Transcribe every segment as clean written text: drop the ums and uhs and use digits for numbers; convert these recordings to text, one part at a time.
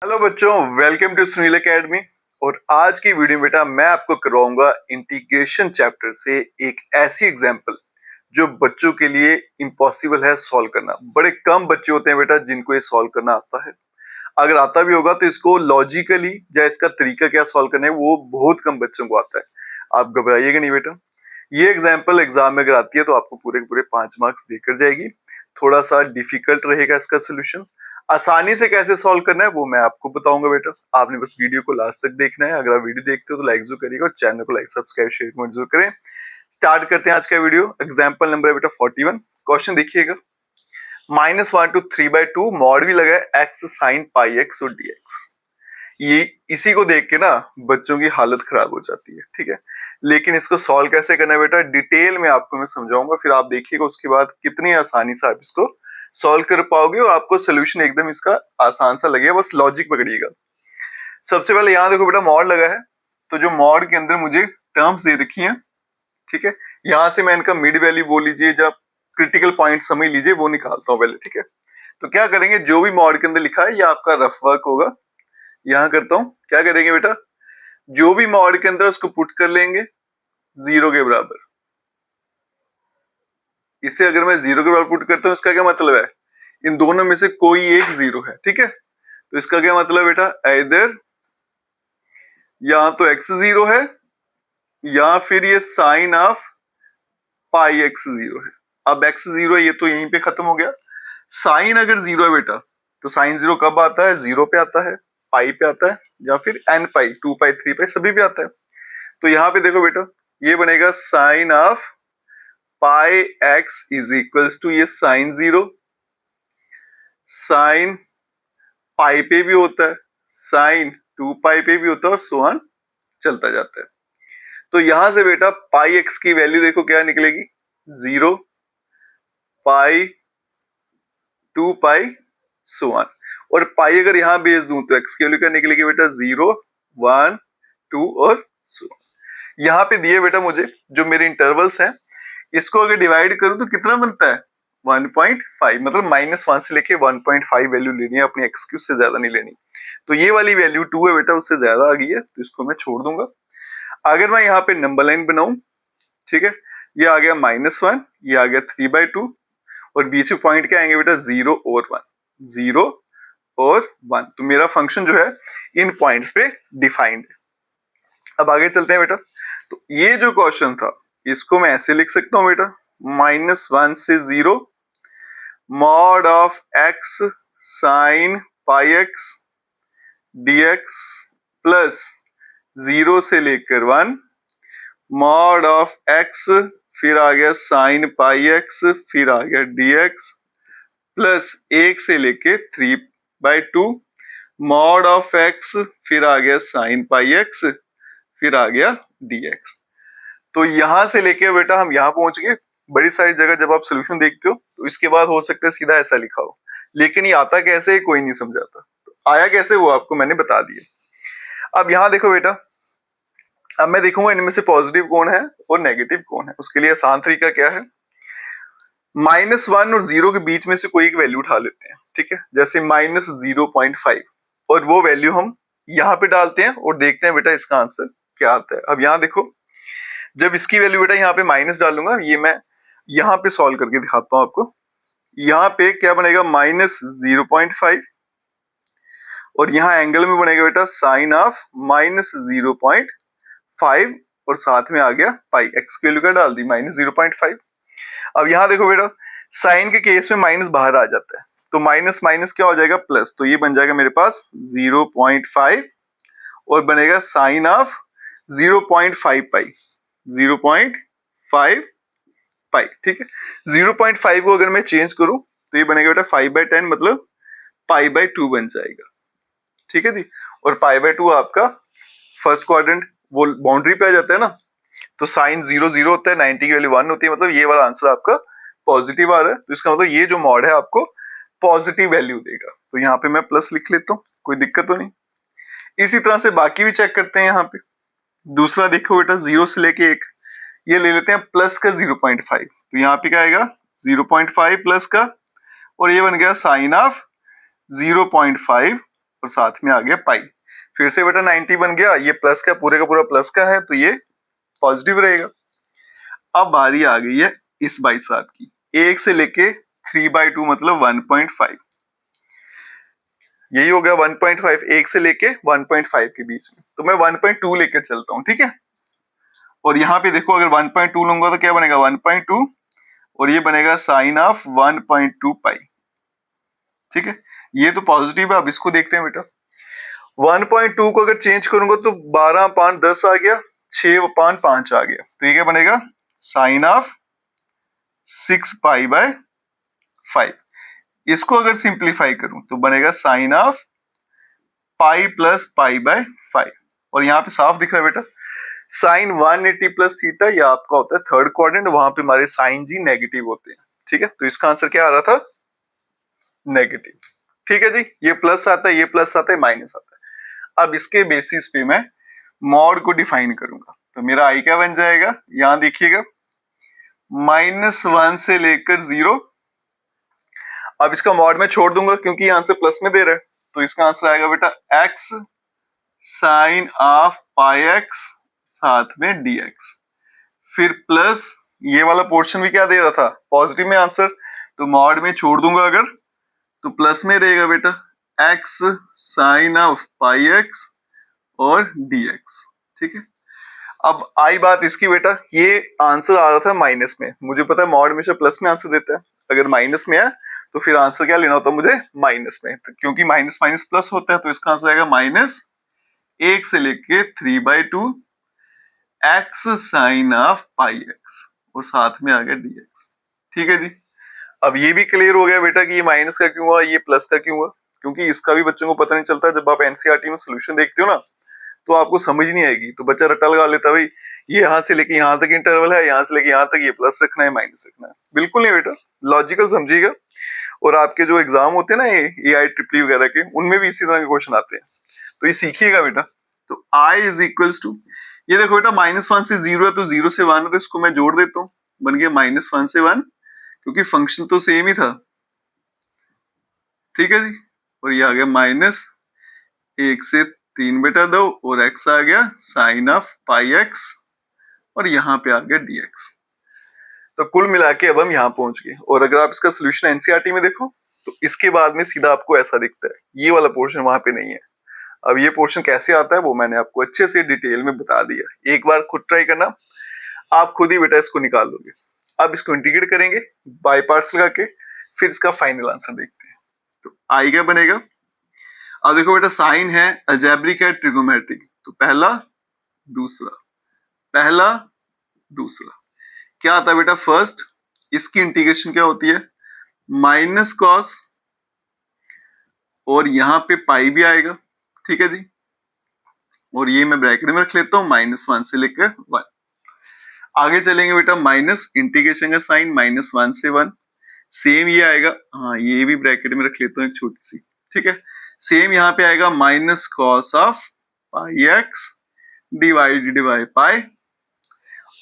Hello बच्चों, welcome to Sunil academy. और आज की वीडियो में बेटा मैं आपको करवाऊंगा इंटीग्रेशन चैप्टर से एक ऐसी एग्जांपल जो बच्चों के लिए इम्पॉसिबल है सॉल्व करना। बड़े कम बच्चे होते हैं बेटा जिनको ये सॉल्व करना आता है। अगर आता भी होगा तो इसको लॉजिकली या इसका तरीका क्या सॉल्व करना है वो बहुत कम बच्चों को आता है। आप घबराइएगा नहीं बेटा, ये एग्जाम्पल एग्जाम में अगर आती है तो आपको पूरे के पूरे 5 मार्क्स देकर जाएगी। थोड़ा सा डिफिकल्ट रहेगा इसका सोल्यूशन। आसानी से कैसे सॉल्व करना है वो मैं आपको बताऊंगा बेटा। आपने बस वीडियो को लास्ट तक देखना है। अगर आप वीडियो देखते हो तो लाइक जरूर करिएगा और चैनल को लाइक सब्सक्राइब शेयर कमेंट जरूर करें। स्टार्ट करते हैं आज का वीडियो। एग्जाम्पल नंबर है बेटा 41। क्वेश्चन देखिएगा, -1 to 3/2 मॉड भी लगा है एक्स साइन पाई एक्स और dx। ये इसी को देख के ना बच्चों की हालत खराब हो जाती है, ठीक है। लेकिन इसको सॉल्व कैसे करना है बेटा डिटेल में आपको मैं समझाऊंगा, फिर आप देखिएगा उसके बाद कितनी आसानी से आप इसको सॉल्व कर पाओगे और आपको सोल्यूशन एकदम इसका आसान सा लगेगा। बस लॉजिक पकड़िएगा। सबसे पहले यहाँ देखो बेटा मॉड लगा है, तो जो मॉड के अंदर मुझे टर्म्स दे रखी हैं, ठीक है। यहाँ से मैं इनका मिड वैल्यू बोल लीजिए, जब क्रिटिकल पॉइंट समझ लीजिए, वो निकालता हूँ पहले, ठीक है। तो क्या करेंगे, जो भी मॉड के अंदर लिखा है ये आपका रफ वर्क होगा। यहाँ करता हूँ, क्या करेंगे बेटा, जो भी मॉड के अंदर उसको पुट कर लेंगे 0 के बराबर। इसे अगर मैं 0 के बराबर पुट करता हूँ इसका क्या मतलब है, इन दोनों में से कोई एक 0 है, ठीक है। तो इसका क्या मतलब बेटा, इधर या तो x 0 है या फिर ये साइन ऑफ पाई x 0 है। अब x 0 है ये तो यहीं पे खत्म हो गया। साइन अगर 0 है बेटा तो साइन 0 कब आता है, 0 पे आता है, पाई पे आता है, या फिर n पाई 2 पाई 3 पाई सभी पे आता है। तो यहाँ पे देखो बेटा ये बनेगा sine of pi x is equals to ये साइन 0, साइन पाई पे भी होता है, साइन 2 पाई पे भी होता है और सो ऑन चलता जाता है। तो यहां से बेटा पाई x की वैल्यू देखो क्या निकलेगी, 0 पाई 2 पाई सो ऑन। और पाई अगर यहां बेस दूं तो x की वैल्यू क्या निकलेगी बेटा, 0 1 2 और सो ऑन। यहाँ पे दिए बेटा मुझे जो मेरे इंटरवल्स हैं, इसको अगर डिवाइड करूं तो कितना बनता है 1.5, मतलब -1 से लेके 1.5 वैल्यू लेनी है अपनी x की, उससे ज्यादा नहीं लेनी। तो ये वाली वैल्यू 2 है बेटा, उससे ज्यादा आ गई है तो इसको मैं छोड़ दूंगा। अगर मैं यहाँ पे नंबर लाइन बनाऊं, ठीक है, ये आ गया -1, ये आ गया 3/2 और बीच में पॉइंट क्या आएंगे बेटा, 0 और 1, 0 और 1। तो मेरा फंक्शन जो है इन पॉइंट्स पे डिफाइंड है। अब आगे चलते हैं बेटा। तो ये जो क्वेश्चन था इसको मैं ऐसे लिख सकता हूं बेटा, -1 से 0 mod of x sine pi x dx plus 0 से लेकर 1 मॉड ऑफ x, फिर आ गया साइन पाई x, फिर आ गया dx प्लस 1 से लेके 3/2 मॉड ऑफ x, फिर आ गया साइन पाई x, फिर आ गया dx। तो यहां से लेके बेटा हम यहां पहुंच गए। बड़ी सारी जगह जब आप सोल्यूशन देखते हो तो इसके बाद हो सकता है सीधा ऐसा लिखा हो, लेकिन ये आता कैसे है कोई नहीं समझाता। तो आया कैसे वो आपको मैंने बता दिया। अब यहां देखो बेटा, अब मैं देखूंगा इनमें से पॉजिटिव कौन है और नेगेटिव कौन है। उसके लिए आसान तरीका क्या है, -1 और 0 के बीच में से कोई एक वैल्यू उठा लेते हैं, ठीक है। जैसे -0.5 और वो वैल्यू हम यहाँ पे डालते हैं और देखते हैं बेटा इसका आंसर क्या आता है। अब यहाँ देखो, जब इसकी वैल्यू बेटा यहाँ पे माइनस डालूंगा, ये मैं यहाँ पे सॉल्व करके दिखाता हूँ आपको। यहाँ पे क्या बनेगा, -0.5 और यहाँ एंगल में बनेगा बेटा साइन ऑफ -0.5 और साथ में आ गया पाई। एक्स की वैल्यू क्या डाल दी, -0.5। अब यहाँ देखो बेटा साइन के केस में माइनस बाहर आ जाता है, तो माइनस माइनस क्या हो जाएगा प्लस, तो ये बन जाएगा मेरे पास 0.5 और बनेगा साइन ऑफ 0.5 पाई, 0.5 पाई, ठीक है। 0.5 को अगर मैं चेंज करूं तो ये बनेगा बेटा 5/10, मतलब π/2 बन जाएगा, ठीक है जी। और π/2 आपका फर्स्ट क्वाड्रेंट वो बाउंड्री पे आ जाता है ना, तो साइन 0 0 होता है, 90 की वैल्यू 1 होती है, मतलब ये वाला आंसर आपका पॉजिटिव आ रहा है। तो इसका मतलब ये जो मॉड है आपको पॉजिटिव वैल्यू देगा। तो यहाँ पे मैं प्लस लिख लेता हूँ, कोई दिक्कत तो नहीं। इसी तरह से बाकी भी चेक करते हैं। यहाँ पे दूसरा देखो बेटा 0 से लेके 1, ये ले लेते हैं प्लस का 0.5, तो यहाँ पे क्या आएगा 0.5 प्लस का, और ये बन गया साइन ऑफ 0.5 और साथ में आ गया पाई। फिर से बेटा 90 बन गया, ये प्लस का पूरे का पूरा प्लस का है तो ये पॉजिटिव रहेगा। अब बारी आ गई है इस बाई साहब की, 1 से लेके 3/2 मतलब 1.5, यही हो गया 1.5, 1 से लेके 1.5 के बीच में, तो मैं 1.2 लेकर चलता हूं, ठीक है। और यहाँ पे देखो अगर 1.2 लूंगा तो क्या बनेगा 1.2 और ये बनेगा साइन ऑफ 1.2 पाई, ठीक है। ये तो पॉजिटिव है। अब इसको देखते हैं बेटा, 1.2 को अगर चेंज करूंगा तो 12 5 10 आ गया, 6 5 5 आ गया, तो ये क्या बनेगा साइन ऑफ 6 पाई बाय 5। इसको अगर सिंप्लीफाई करूं तो बनेगा sine of pi plus pi by 5। और यहाँ पे साफ दिख रहा है बेटा साइन 180 प्लस थीटा, ये आपका होता है थर्ड क्वाड्रेंट, वहां पे हमारे साइन जी नेगेटिव होते हैं, ठीक है। तो इसका आंसर क्या आ रहा था नेगेटिव, ठीक है जी। ये प्लस आता है, ये प्लस आता है, माइनस आता है। अब इसके बेसिस पे मैं मॉड को डिफाइन करूंगा, तो मेरा आई क्या बन जाएगा, यहां देखिएगा -1 से लेकर 0। अब इसका मॉड में छोड़ दूंगा क्योंकि ये आंसर प्लस में दे रहा है, तो इसका आंसर आएगा बेटा x sine of pi x साथ में dx, फिर प्लस ये वाला पोर्शन भी क्या दे रहा था पॉजिटिव में आंसर, तो मॉड में छोड़ दूंगा अगर तो प्लस में रहेगा बेटा x sine of pi x और dx, ठीक है। अब आई बात इसकी बेटा, ये आंसर आ रहा था माइनस में, मुझे पता है मॉड हमेशा प्लस में आंसर देता है, अगर माइनस में है तो फिर आंसर क्या लेना होता है मुझे माइनस में, तो क्योंकि माइनस माइनस प्लस होता है तो इसका आंसर आएगा -1 से लेके 3/2 x sine of pi x और साथ में आ गया dx, ठीक है जी। अब ये भी क्लियर हो गया बेटा कि ये माइनस का क्यों हुआ, ये प्लस का क्यों हुआ, क्योंकि इसका भी बच्चों को पता नहीं चलता। जब आप एनसीईआरटी में सोल्यूशन देखते हो ना तो आपको समझ नहीं आएगी, तो बच्चा रट्टा लगा लेता भाई ये यहाँ से लेके यहाँ तक इंटरवल है, यहाँ से लेके यहाँ तक ये प्लस रखना है माइनस रखना है। बिल्कुल नहीं बेटा, लॉजिकल समझिएगा। और आपके जो एग्जाम होते हैं ना AI वगैरह के, उनमें भी इसी तरह के क्वेश्चन आते हैं, तो ये सीखिएगा बेटा। तो I इज इक्वल्स टू, ये देखो बेटा -1 से 0 है तो 0 से 1 है, तो इसको मैं जोड़ देता हूँ, बन गया -1 से 1, क्योंकि फंक्शन तो सेम ही था, ठीक है जी। और ये आ गया -1 से 3/2 और x आ गया साइन ऑफ पाई एक्स और यहाँ पे आ गया dx। तो कुल मिला के अब हम यहाँ पहुंच गए। और अगर आप इसका सोल्यूशन एनसीईआरटी में देखो तो इसके बाद में सीधा आपको ऐसा दिखता है, ये वाला पोर्शन वहां पे नहीं है। अब ये पोर्शन कैसे आता है वो मैंने आपको अच्छे से डिटेल में बता दिया, एक बार खुद ट्राई करना, आप खुद ही बेटा इसको निकाल लोगे। अब इसको इंटीग्रेट करेंगे बाय पार्ट्स लगा के, फिर इसका फाइनल आंसर देखते हैं। तो आई क्या बनेगा, अब देखो बेटा साइन है अलजेब्रिक है ट्रिगोमेट्रिक, तो पहला दूसरा पहला दूसरा क्या आता है बेटा फर्स्ट, इसकी इंटीग्रेशन क्या होती है माइनस कॉस, और यहाँ पे पाई भी आएगा, ठीक है जी। और ये मैं ब्रैकेट में रख लेता हूँ -1 से लेकर 1। आगे चलेंगे बेटा माइनस इंटीग्रेशन का साइन -1 से 1, सेम ये आएगा, हाँ ये भी ब्रैकेट में रख लेता हूँ एक छोटी सी, ठीक है। सेम यहाँ पे आएगा minus cos of pi x divided by pi,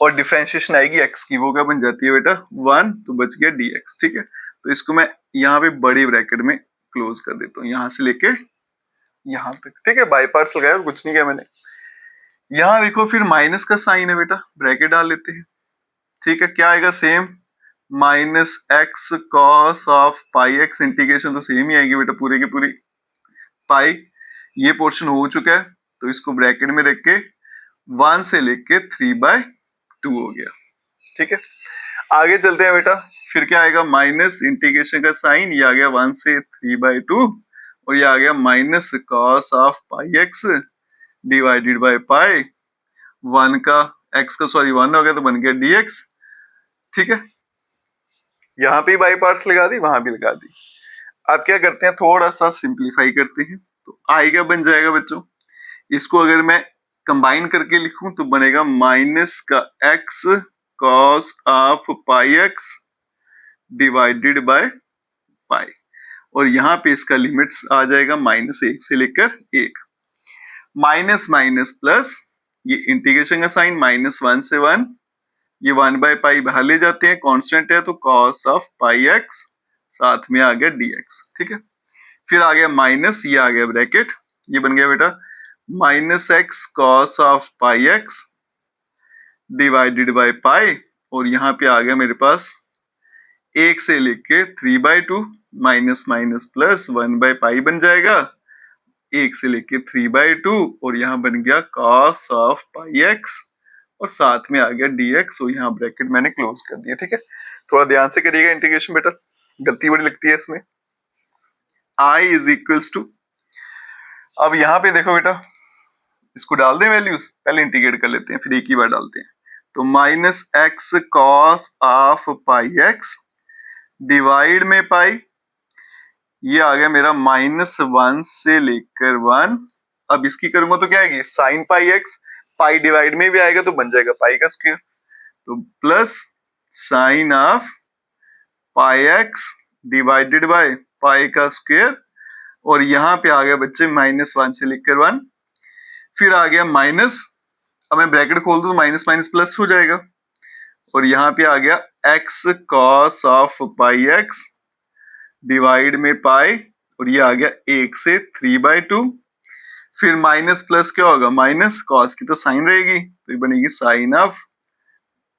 और डिफरेंशिएशन आएगी x की, वो क्या बन जाती है बेटा 1, तो बच गया dx, ठीक है। तो इसको मैं यहाँ पे बड़ी ब्रैकेट में क्लोज कर देता हूँ, यहाँ से लेके यहाँ तक, ठीक है। बाय पार्ट्स लगाया और कुछ नहीं किया मैंने। यहाँ देखो फिर माइनस का साइन है बेटा, ब्रैकेट डाल लेते हैं, ठीक है। क्या आएगा same -x cos of pi x, integration तो सेम ही आएगी बेटा पूरी की पूरी पाई, ये पोर्शन हो चुका है तो इसको ब्रैकेट में रख के 1 से लेके 3/2 हो गया, ठीक है। आगे चलते हैं बेटा, फिर क्या आएगा माइनस इंटीग्रेशन का साइन, ये आ गया 1 से 3/2 और ये आ गया minus cos of pi x divided by pi, 1 का x का सॉरी 1 हो गया तो बन गया dx, ठीक है। यहाँ पे बाई पार्ट्स लगा दी, वहां भी लगा दी। अब क्या करते हैं थोड़ा सा सिंप्लीफाई करते हैं, तो आई क्या बन जाएगा बच्चों, इसको अगर मैं कंबाइन करके लिखूं तो बनेगा माइनस का x cos of pi x divided by pi, और यहाँ पे इसका लिमिट्स आ जाएगा -1 से लेकर 1, माइनस माइनस प्लस, ये इंटीग्रेशन का साइन -1 से 1, ये 1/पाई बाहर ले जाते हैं, कांस्टेंट है तो cos ऑफ पाई एक्स साथ में आ गया dx, ठीक है। फिर आ गया माइनस, ये आ गया ब्रैकेट, ये बन गया बेटा minus x cos of pi x divided by pi, और यहाँ पे आ गया मेरे पास 1 से लेके 3/2 माइनस माइनस प्लस 1/पाई बन जाएगा, 1 से लेके 3/2, और यहाँ बन गया कॉस ऑफ पाई एक्स, और साथ में आ गया dx, और यहाँ ब्रैकेट मैंने क्लोज कर दिया। ठीक है, थोड़ा ध्यान से करिएगा इंटीग्रेशन बेटा, गलती बड़ी लगती है इसमें। I इज इक्वल्स टू, अब यहाँ पे देखो बेटा, इसको डाल दें वैल्यूज, पहले इंटीग्रेट कर लेते हैं फिर एक ही बार डालते हैं। तो minus x cos of pi x divide में पाई, ये आ गया मेरा -1 से लेकर 1। अब इसकी करूंगा तो क्या आएगी sine pi x, pi divide में भी आएगा तो बन जाएगा पाई का स्क्वायर, तो plus sign of pi x divided by pi का स्क्वायर, और यहाँ पे आ गया बच्चे -1 से लेकर 1, फिर आ गया माइनस, अब मैं ब्रैकेट खोल दूं तो माइनस माइनस प्लस हो जाएगा, और यहाँ पे आ गया x cos of pi x divide में पाई, और ये आ गया 1 से 3/2, फिर माइनस प्लस क्या होगा माइनस, कॉस की तो साइन रहेगी तो ये बनेगी साइन ऑफ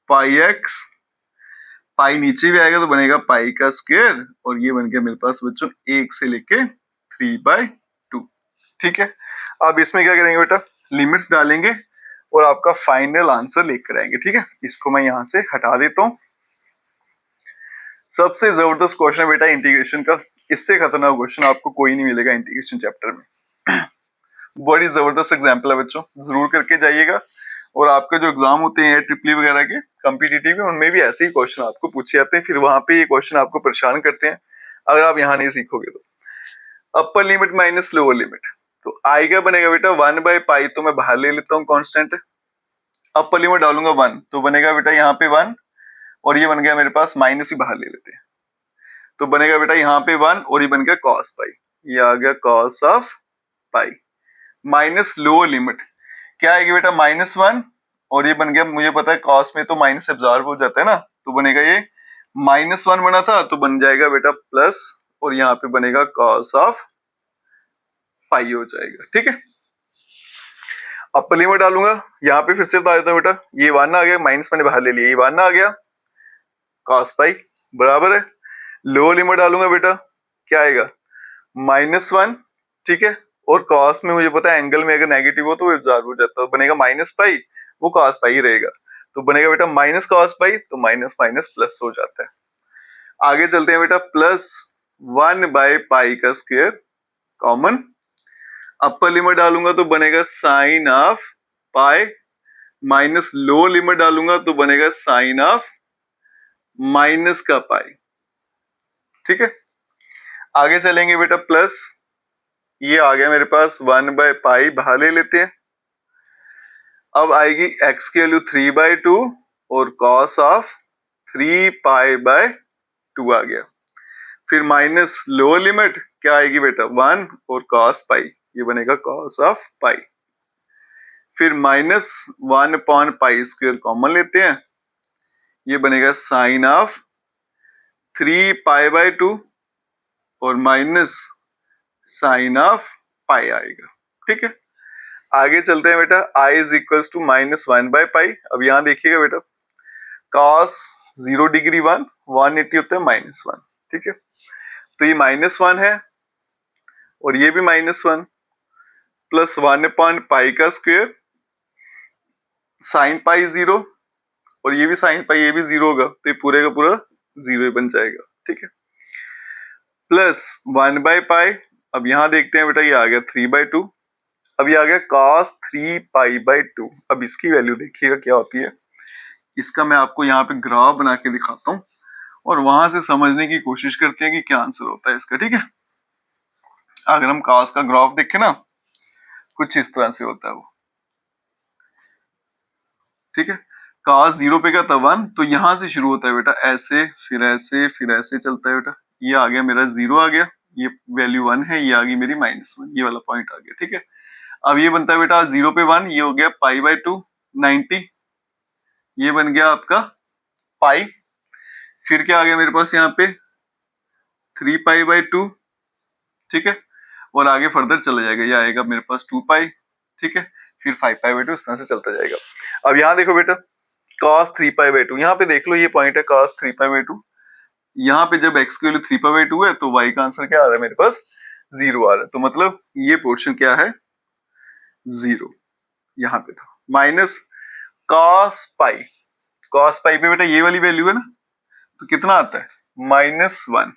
पाई एक्स, पाई नीचे भी आएगा तो बनेगा पाई का स्क्वायर, और ये बन गया मेरे पास बच्चों 1 से लेके 3/2। ठीक है, अब इसमें क्या करेंगे बेटा, लिमिट्स डालेंगे और आपका फाइनल आंसर लेकर आएंगे। ठीक है, इसको मैं यहां से हटा देता हूं। सबसे जबरदस्त क्वेश्चन बेटा इंटीग्रेशन का, इससे खतरनाक क्वेश्चन आपको कोई नहीं मिलेगा इंटीग्रेशन चैप्टर में। बड़ी जबरदस्त एग्जाम्पल है बच्चों, जरूर करके जाइएगा, और आपके जो एग्जाम होते हैं ट्रिपली वगैरह के कॉम्पिटिटिव, उनमें भी ऐसे ही क्वेश्चन आपको पूछे जाते हैं, फिर वहां पे ये क्वेश्चन आपको परेशान करते हैं अगर आप यहाँ नहीं सीखोगे तो। Upper limit minus lower limit, तो आई क्या बनेगा बेटा 1/पाई, तो मैं बाहर ले लेता हूँ कांस्टेंट, अपर लिमिट डालूंगा 1 तो बनेगा बेटा यहाँ पे 1, और ये बन गया मेरे पास माइनस भी बाहर ले लेते हैं, तो बनेगा बेटा यहाँ पे 1, और ये बन गया कॉस पाई, ये आ गया cos of pi. Minus lower limit क्या आएगी बेटा -1, और ये बन गया, मुझे पता है कॉस में तो माइनस एब्जॉर्ब हो जाता है ना, तो बनेगा ये -1 बना था तो बन जाएगा बेटा प्लस, और यहाँ पे बनेगा कॉस ऑफ पाई हो जाएगा। ठीक है, अपर लिमिट डालूंगा, यहाँ पे फिर से बता देता हूँ बेटा, ये 1 आ गया, माइनस मैंने बाहर ले लिया, ये 1 आ गया कॉस पाई बराबर है। लोअर लिमिट डालूंगा बेटा, क्या आएगा -1, ठीक है, और कॉस में मुझे पता है एंगल में अगर नेगेटिव हो तो वो एब्जॉर्ब हो जाता है, तो बनेगा -पाई, वो कॉस पाई रहेगा, तो बनेगा बेटा माइनस कॉस पाई, तो माइनस माइनस प्लस हो जाता है। आगे चलते हैं बेटा, प्लस 1/पाई का स्क्वायर कॉमन, अपर लिमिट डालूंगा तो बनेगा sine of pi, minus lower limit डालूंगा तो बनेगा साइन ऑफ माइनस का पाई। ठीक है, आगे चलेंगे बेटा, प्लस ये आ गया मेरे पास 1/पाई, बाहर ले लेते हैं, अब आएगी x की वैल्यू 3/2, और cos ऑफ 3π/2 आ गया, फिर माइनस लोअर लिमिट क्या आएगी बेटा 1, और cos पाई, ये बनेगा cos ऑफ पाई, फिर -1/पाई² कॉमन लेते हैं, ये बनेगा साइन ऑफ 3π/2, और माइनस साइन ऑफ पाई आएगा। ठीक है, आगे चलते हैं बेटा, I इज इक्वल्स टू -1/पाई। अब यहाँ देखिएगा बेटा, cos 0 डिग्री 180 होता है -1, ठीक है, तो ये -1 है, और ये भी -1, प्लस 1/पाई का स्क्वायर, साइन पाई 0, और ये भी साइन पाई, ये भी 0 होगा, तो ये पूरे का पूरा 0 बन जाएगा। ठीक है, प्लस 1/पाई, अब यहाँ देखते हैं बेटा, ये आ गया 3/2, अब ये आ गया cos 3π/2। अब इसकी वैल्यू देखिएगा क्या होती है, इसका मैं आपको यहाँ पे ग्राफ बना के दिखाता हूँ, और वहां से समझने की कोशिश करते हैं कि क्या आंसर होता है इसका। ठीक है, अगर हम cos का ग्राफ देखें ना, कुछ इस तरह से होता है वो। ठीक है, cos 0 पे क्या था 1, तो यहां से शुरू होता है बेटा, ऐसे फिर ऐसे फिर ऐसे चलता है बेटा, ये आ गया मेरा 0 आ गया, ये वैल्यू 1 है, ये आ गई मेरी -1, ये वाला पॉइंट आ गया। ठीक है, अब ये बनता है बेटा 0 पे 1, ये हो गया π/2 90, ये बन गया आपका पाई, फिर क्या आ गया मेरे पास यहाँ पे 3π/2, ठीक है, और आगे फर्दर चला जाएगा, ये आएगा मेरे पास 2 पाई, ठीक है, फिर 5 पाई बाई 2, इस तरह से चलता जाएगा। अब यहाँ देखो बेटा cos 3 पाई बाई 2, यहाँ पे देख लो ये पॉइंट है cos 3 पाई बाई 2, यहाँ पे जब x की वैल्यू 3 पाई बाई 2 है तो y का आंसर क्या आ रहा है मेरे पास 0 आ रहा है, तो मतलब ये पोर्शन क्या है 0 यहाँ पे था। माइनस cos पाई पे बेटा ये वाली वैल्यू है ना, तो कितना आता है -1,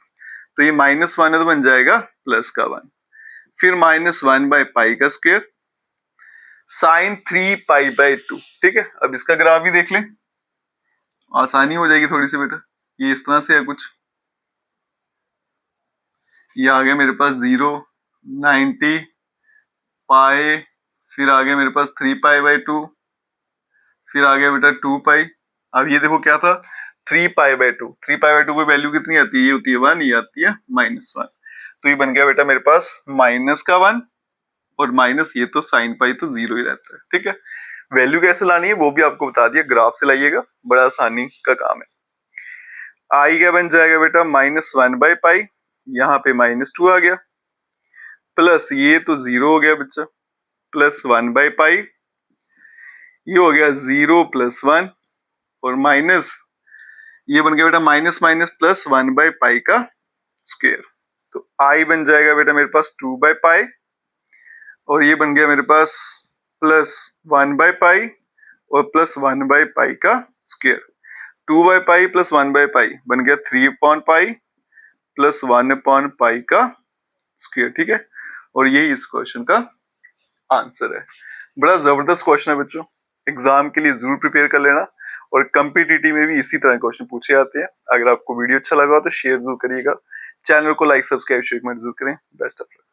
तो ये -1 है तो बन जाएगा प्लस का 1, फिर -1 बाई पाई का स्क्वायर साइन 3 पाई बाई 2, ठीक है। अब इसका ग्राफ भी देख लें, आसानी हो जाएगी थोड़ी सी बेटा, ये इस तरह से है कुछ, ये आ गया मेरे पास 0, 90 पाई, फिर आ गया मेरे पास 3 पाई बाई 2, फिर आ गया बेटा 2 पाई। अब ये देखो क्या था 3 पाई बाई 2, 3 पाई बाई 2 की वैल्यू कितनी आती है, ये होती है 1, ये आती है -1, तो ये बन गया बेटा मेरे पास माइनस का 1, और माइनस ये तो साइन पाई तो 0 ही रहता है, ठीक है। वैल्यू कैसे लानी है वो भी आपको बता दिया, ग्राफ से लाइएगा, बड़ा आसानी का काम है। आई क्या बन जाएगा बेटा -1 बाई पाई, यहाँ पे -2 आ गया, प्लस ये तो 0 हो गया बच्चा, प्लस 1 बाई पाई, ये हो गया 0 प्लस 1, और माइनस ये बन गया बेटा minus minus plus 1 by pi का स्क्वायर, तो आई बन जाएगा बेटा मेरे पास 2 बाई पाई, और ये बन गया मेरे पास प्लस 1 बाई पाई और प्लस 1 बाई पाई का square, 2 by pi plus 1 by pi बन गया 3 upon pi plus 1 upon pi का स्क्वायर, ठीक है। और यही इस क्वेश्चन का आंसर है। बड़ा जबरदस्त क्वेश्चन है बच्चों, एग्जाम के लिए जरूर प्रिपेयर कर लेना, और कम्पिटिटिव में भी इसी तरह क्वेश्चन पूछे जाते हैं। अगर आपको वीडियो अच्छा लगा हो तो शेयर जरूर करिएगा, चैनल को लाइक सब्सक्राइब शेयर जरूर करें। Best of luck.